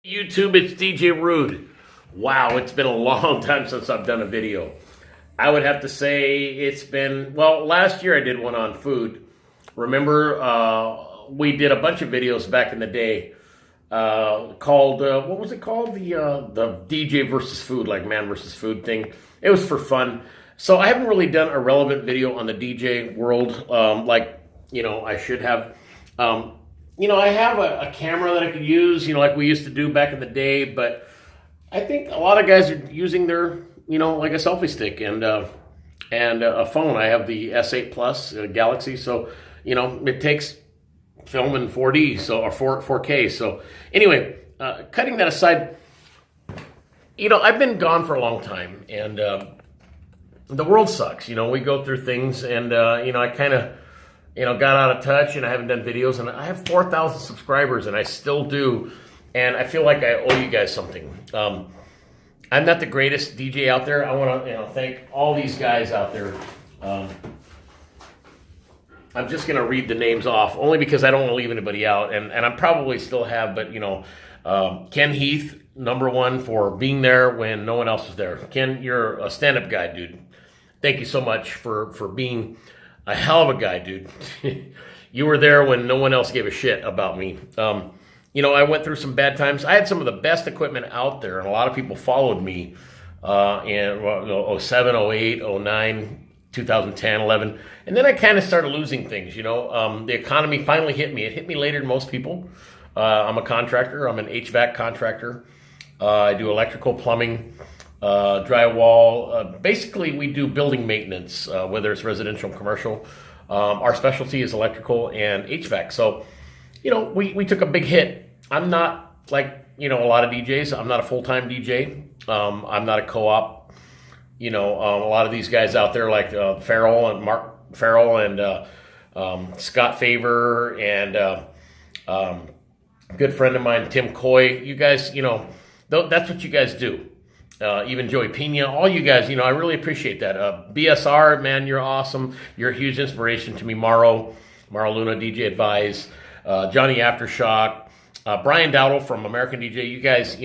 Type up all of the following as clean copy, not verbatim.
YouTube, it's DJ RuDe. Wow, it's been a long time since I've done a video. I would have to say it's been, well, last year I did one on food. Remember, we did a bunch of videos back in the day called, what was it called? The DJ versus food, like man versus food thing. It was for fun. So I haven't really done a relevant video on the DJ world like, I should have. I have a camera that I could use, like we used to do back in the day, but I think a lot of guys are using their, like a selfie stick and a phone. I have the S8 Plus Galaxy, so, it takes film in 4D, or 4K. So anyway, cutting that aside, I've been gone for a long time, and the world sucks. We go through things, and, I kind of, got out of touch, and I haven't done videos, and I have 4,000 subscribers, and I still do, and I feel like I owe you guys something. I'm not the greatest DJ out there. I want to, thank all these guys out there. I'm just going to read the names off, only because I don't want to leave anybody out, and I probably still have, but, Ken Heath, #1 for being there when no one else was there. Ken, you're a stand-up guy, dude. Thank you so much for being a hell of a guy, dude. You were there when no one else gave a shit about me. I went through some bad times. I had some of the best equipment out there, and a lot of people followed me in 07, 08, 09, 2010, 11. And then I kind of started losing things, The economy finally hit me. It hit me later than most people. I'm a contractor. I'm an HVAC contractor. I do electrical, plumbing, drywall. Basically, we do building maintenance, whether it's residential or commercial. Our specialty is electrical and HVAC. So, we took a big hit. I'm not like, a lot of DJs. I'm not a full-time DJ. I'm not a co-op. A lot of these guys out there like Mark Farrell and Scott Favor and good friend of mine, Tim Coy. You guys, that's what you guys do. Even Joey Pena, all you guys, I really appreciate that. BSR, man, you're awesome. You're a huge inspiration to me. Mauro Luna, DJ Advise, Johnny Aftershock, Brian Dowdle from American DJ. You guys,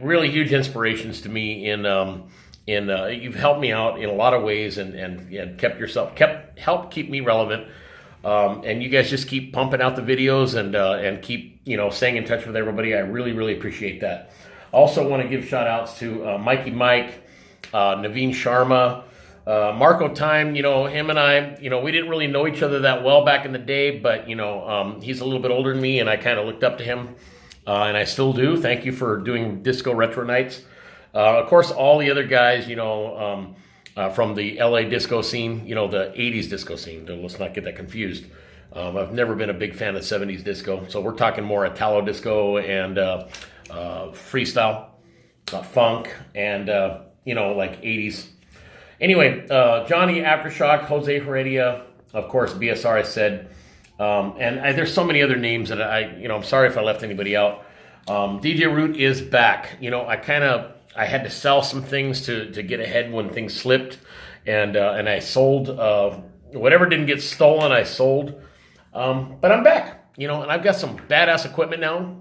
really huge inspirations to me you've helped me out in a lot of ways and helped keep me relevant. And you guys just keep pumping out the videos and keep, staying in touch with everybody. I really, really appreciate that. Also want to give shout outs to Mikey Mike, Naveen Sharma, Marco Time. Him and I, we didn't really know each other that well back in the day, but, he's a little bit older than me, and I kind of looked up to him, and I still do. Thank you for doing Disco Retro Nights. Of course, all the other guys, from the LA disco scene, the 80s disco scene. Let's not get that confused. I've never been a big fan of 70s disco, so we're talking more Italo disco and freestyle, funk, and, like 80s. Anyway, Johnny Aftershock, Jose Heredia, of course, BSR, I said. There's so many other names that I'm sorry if I left anybody out. DJ RuDe is back. I had to sell some things to get ahead when things slipped, and I sold whatever didn't get stolen. I sold, but I'm back. And I've got some badass equipment now.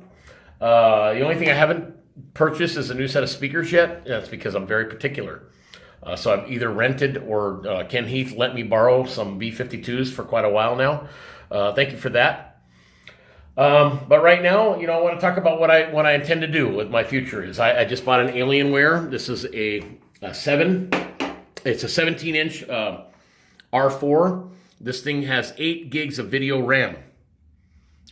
The only thing I haven't purchased is a new set of speakers yet. That's because I'm very particular. So I've either rented or Ken Heath let me borrow some B-52s for quite a while now. Thank you for that. But right now, I want to talk about what I intend to do with my future. I just bought an Alienware. This is a 7. It's a 17-inch R4. This thing has 8 gigs of video RAM.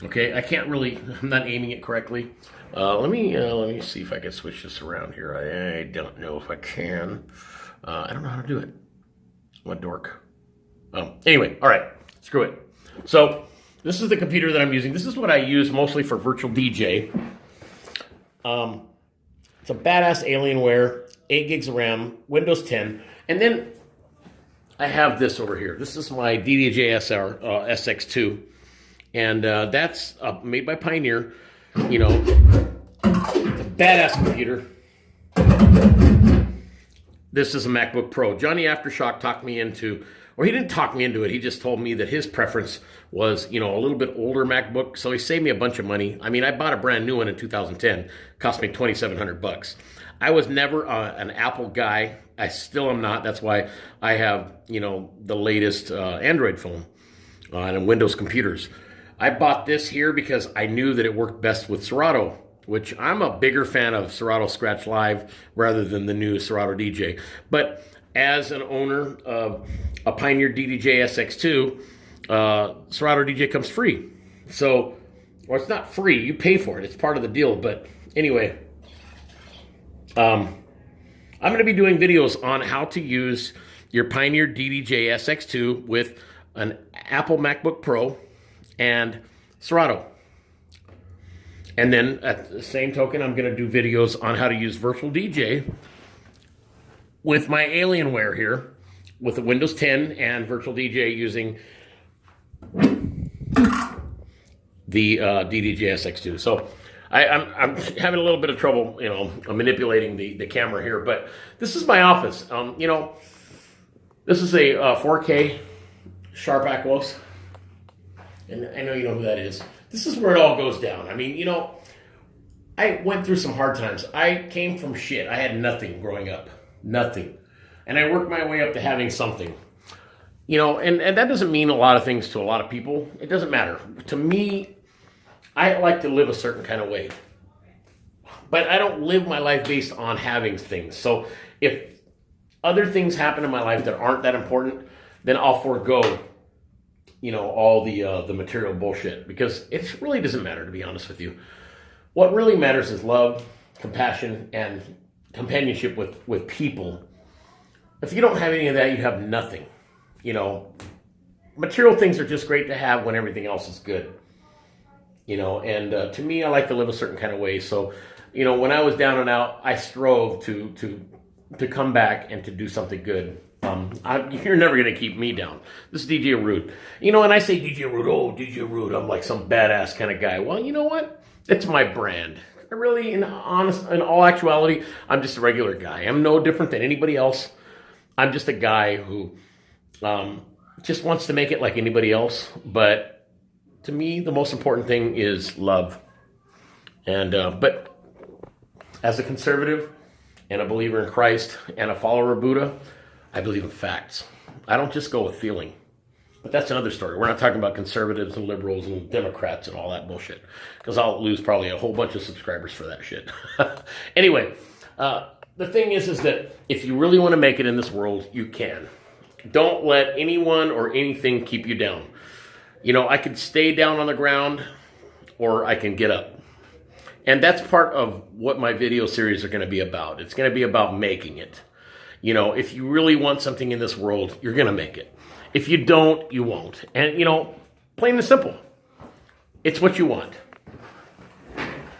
Okay, I'm not aiming it correctly. Let me see if I can switch this around here. I don't know if I can. I don't know how to do it. I'm a dork. Anyway, all right, screw it. So this is the computer that I'm using. This is what I use mostly for virtual DJ. It's a badass Alienware, 8 gigs of RAM, Windows 10, and then I have this over here. This is my DDJ SR SX2. And that's made by Pioneer. It's a badass computer. This is a MacBook Pro. Johnny Aftershock talked me into or he didn't talk me into it. He just told me that his preference was, you know, a little bit older MacBook. So he saved me a bunch of money. I mean, I bought a brand new one in 2010. Cost me $2,700. I was never an Apple guy. I still am not. That's why I have, you know, the latest Android phone and Windows computers. I bought this here because I knew that it worked best with Serato, which I'm a bigger fan of Serato Scratch Live rather than the new Serato DJ. But as an owner of a Pioneer DDJ SX2, Serato DJ comes free. So, or it's not free, you pay for it. It's part of the deal. But anyway, I'm going to be doing videos on how to use your Pioneer DDJ SX2 with an Apple MacBook Pro and Serato. And then at the same token, I'm going to do videos on how to use Virtual DJ with my Alienware here with the Windows 10 and Virtual DJ using the DDJ SX2. So I'm having a little bit of trouble, you know, manipulating the camera here, but this is my office. You know, this is a 4K Sharp Aquos. And I know you know who that is. This is where it all goes down. I mean, you know, I went through some hard times. I came from shit. I had nothing growing up. Nothing. And I worked my way up to having something. You know, and that doesn't mean a lot of things to a lot of people. It doesn't matter. To me, I like to live a certain kind of way. But I don't live my life based on having things. So if other things happen in my life that aren't that important, then I'll forego, you know, all the material bullshit, because it really doesn't matter, to be honest with you. What really matters is love, compassion, and companionship with people. If you don't have any of that, you have nothing. You know, material things are just great to have when everything else is good. You know, and to me, I like to live a certain kind of way. So, you know, when I was down and out, I strove to come back and to do something good. You're never going to keep me down. This is DJ RuDe. You know, and I say DJ RuDe, oh, DJ RuDe, I'm like some badass kind of guy. Well, you know what? It's my brand. I really, in all actuality, I'm just a regular guy. I'm no different than anybody else. I'm just a guy who just wants to make it like anybody else. But to me, the most important thing is love. And but as a conservative and a believer in Christ and a follower of Buddha, I believe in facts. I don't just go with feeling. But that's another story. We're not talking about conservatives and liberals and Democrats and all that bullshit, because I'll lose probably a whole bunch of subscribers for that shit. Anyway, the thing is that if you really want to make it in this world, you can. Don't let anyone or anything keep you down. You know, I could stay down on the ground or I can get up. And that's part of what my video series are going to be about. It's going to be about making it. You know, if you really want something in this world, you're going to make it. If you don't, you won't. And, you know, plain and simple, it's what you want.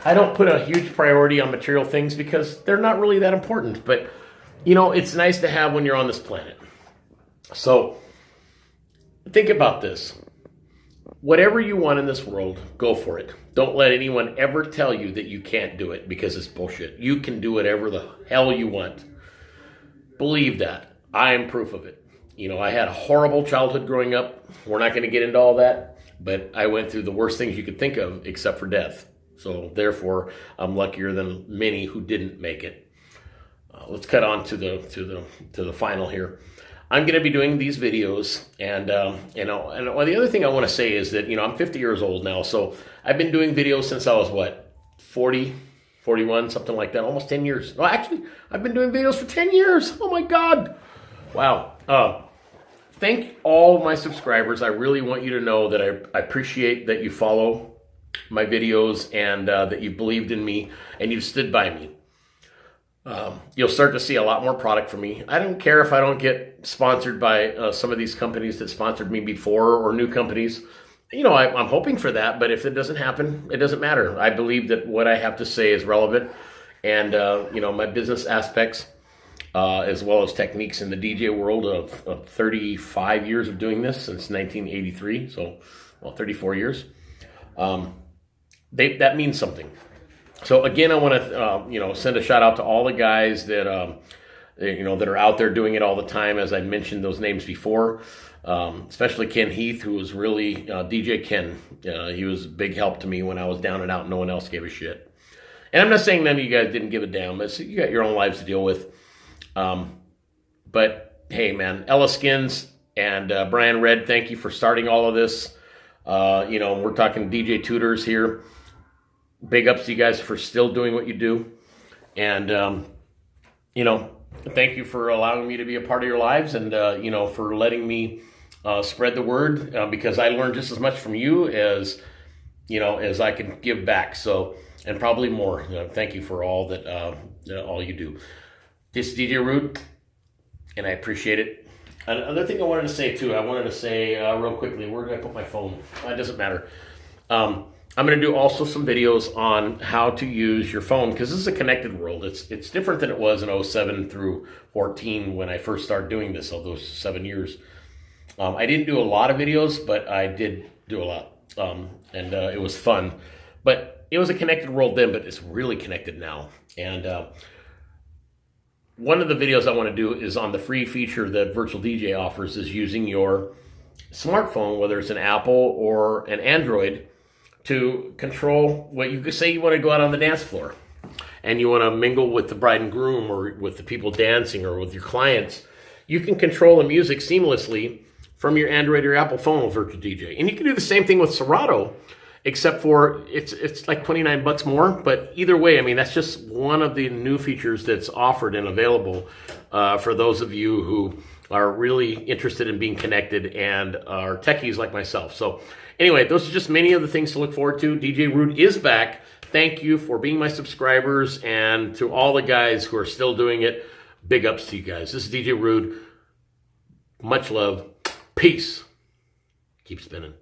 I don't put a huge priority on material things because they're not really that important. But, you know, it's nice to have when you're on this planet. So, think about this. Whatever you want in this world, go for it. Don't let anyone ever tell you that you can't do it, because it's bullshit. You can do whatever the hell you want. Believe that. I am proof of it. You know, I had a horrible childhood growing up. We're not going to get into all that, but I went through the worst things you could think of except for death. So therefore, I'm luckier than many who didn't make it. Let's cut on to the final here. I'm going to be doing these videos, and you know, and the other thing I want to say is that, you know, I'm 50 years old now, so I've been doing videos since I was 40, 41, something like that, almost 10 years. Well, actually, I've been doing videos for 10 years. Oh my God. Wow. Thank all my subscribers. I really want you to know that I appreciate that you follow my videos and that you believed in me and you've stood by me. You'll start to see a lot more product from me. I don't care if I don't get sponsored by some of these companies that sponsored me before, or new companies. You know, I'm hoping for that, but if it doesn't happen, it doesn't matter. I believe that what I have to say is relevant, and you know, my business aspects, as well as techniques in the DJ world of 35 years of doing this since 1983, so, well, 34 years, that means something. So again, I want to, you know, send a shout out to all the guys that that are out there doing it all the time. As I mentioned those names before, especially Ken Heath, who was really DJ Ken. He was a big help to me when I was down and out and no one else gave a shit. And I'm not saying none of you guys didn't give a damn. But you got your own lives to deal with. But hey, man, Ella Skins and Brian Red, thank you for starting all of this. We're talking DJ Tutors here. Big ups to you guys for still doing what you do. And, thank you for allowing me to be a part of your lives and, for letting me spread the word because I learned just as much from you as I can give back. So, and probably more. Thank you for all that, all you do. This is DJ RuDe, and I appreciate it. Another thing I wanted to say, too, real quickly, where did I put my phone? It doesn't matter. I'm going to do also some videos on how to use your phone, because this is a connected world. It's different than it was in 07 through 14 when I first started doing this, all those 7 years. I didn't do a lot of videos, but I did do a lot, and it was fun. But it was a connected world then, but it's really connected now. And one of the videos I want to do is on the free feature that Virtual DJ offers, is using your smartphone, whether it's an Apple or an Android, to control what you could say. You want to go out on the dance floor and you want to mingle with the bride and groom or with the people dancing or with your clients. You can control the music seamlessly from your Android or Apple phone with Virtual DJ. And you can do the same thing with Serato, except for it's like $29 more. But either way, I mean, that's just one of the new features that's offered and available for those of you who are really interested in being connected and are techies like myself. So anyway, those are just many of the things to look forward to. DJ RuDe is back. Thank you for being my subscribers, and to all the guys who are still doing it, big ups to you guys. This is DJ RuDe. Much love. Peace. Keep spinning.